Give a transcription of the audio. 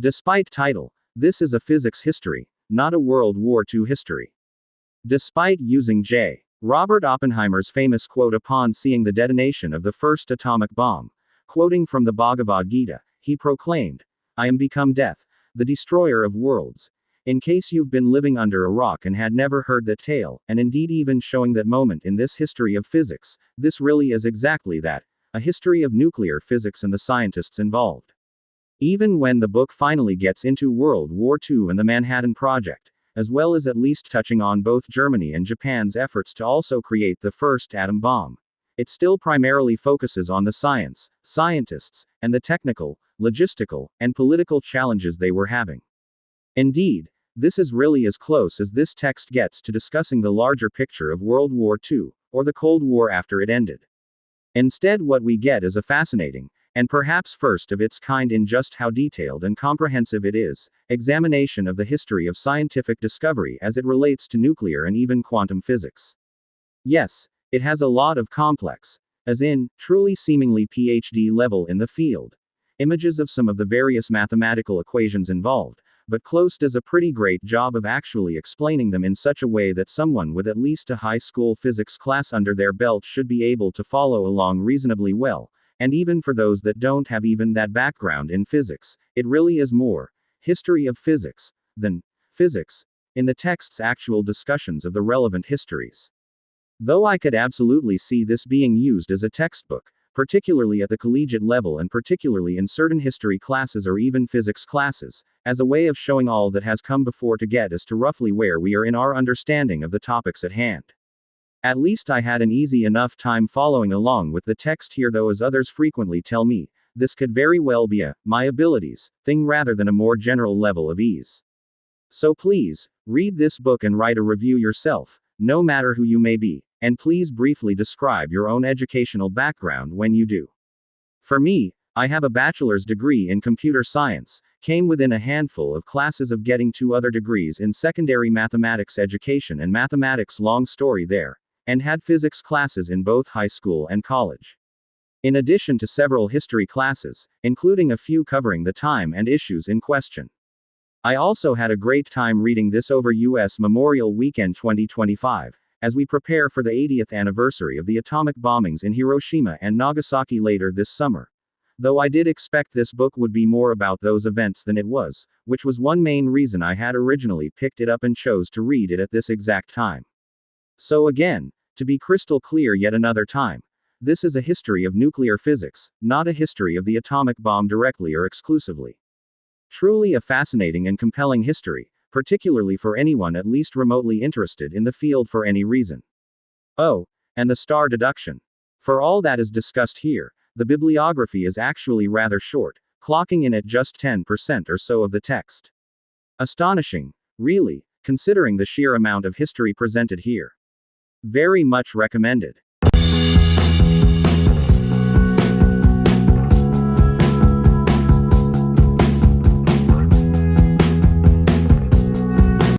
Despite title, this is a physics history, not a World War II history. Despite using J. Robert Oppenheimer's famous quote upon seeing the detonation of the first atomic bomb, quoting from the Bhagavad Gita, he proclaimed, "I am become death, the destroyer of worlds." In case you've been living under a rock and had never heard that tale, and indeed even showing that moment in this history of physics, this really is exactly that, a history of nuclear physics and the scientists involved. Even when the book finally gets into World War II and the Manhattan Project, as well as at least touching on both Germany and Japan's efforts to also create the first atom bomb, it still primarily focuses on the science, scientists, and the technical, logistical, and political challenges they were having. Indeed, this is really as close as this text gets to discussing the larger picture of World War II, or the Cold War after it ended. Instead, what we get is a fascinating, and perhaps first of its kind in just how detailed and comprehensive it is, examination of the history of scientific discovery as it relates to nuclear and even quantum physics. Yes, it has a lot of complex, as in, truly seemingly PhD level in the field, images of some of the various mathematical equations involved, but Close does a pretty great job of actually explaining them in such a way that someone with at least a high school physics class under their belt should be able to follow along reasonably well, and even for those that don't have even that background in physics, it really is more history of physics than physics in the text's actual discussions of the relevant histories. Though I could absolutely see this being used as a textbook, particularly at the collegiate level and particularly in certain history classes or even physics classes, as a way of showing all that has come before to get us to roughly where we are in our understanding of the topics at hand. At least I had an easy enough time following along with the text here, though, as others frequently tell me, this could very well be a my abilities thing rather than a more general level of ease. So please, read this book and write a review yourself, no matter who you may be, and please briefly describe your own educational background when you do. For me, I have a bachelor's degree in computer science, came within a handful of classes of getting 2 other degrees in secondary mathematics education and mathematics, long story there, and had physics classes in both high school and college. In addition to several history classes, including a few covering the time and issues in question. I also had a great time reading this over U.S. Memorial Weekend 2025, as we prepare for the 80th anniversary of the atomic bombings in Hiroshima and Nagasaki later this summer. Though I did expect this book would be more about those events than it was, which was one main reason I had originally picked it up and chose to read it at this exact time. So again, to be crystal clear yet another time, this is a history of nuclear physics, not a history of the atomic bomb directly or exclusively. Truly a fascinating and compelling history, particularly for anyone at least remotely interested in the field for any reason. Oh, and the star deduction. For all that is discussed here, the bibliography is actually rather short, clocking in at just 10% or so of the text. Astonishing, really, considering the sheer amount of history presented here. Very much recommended.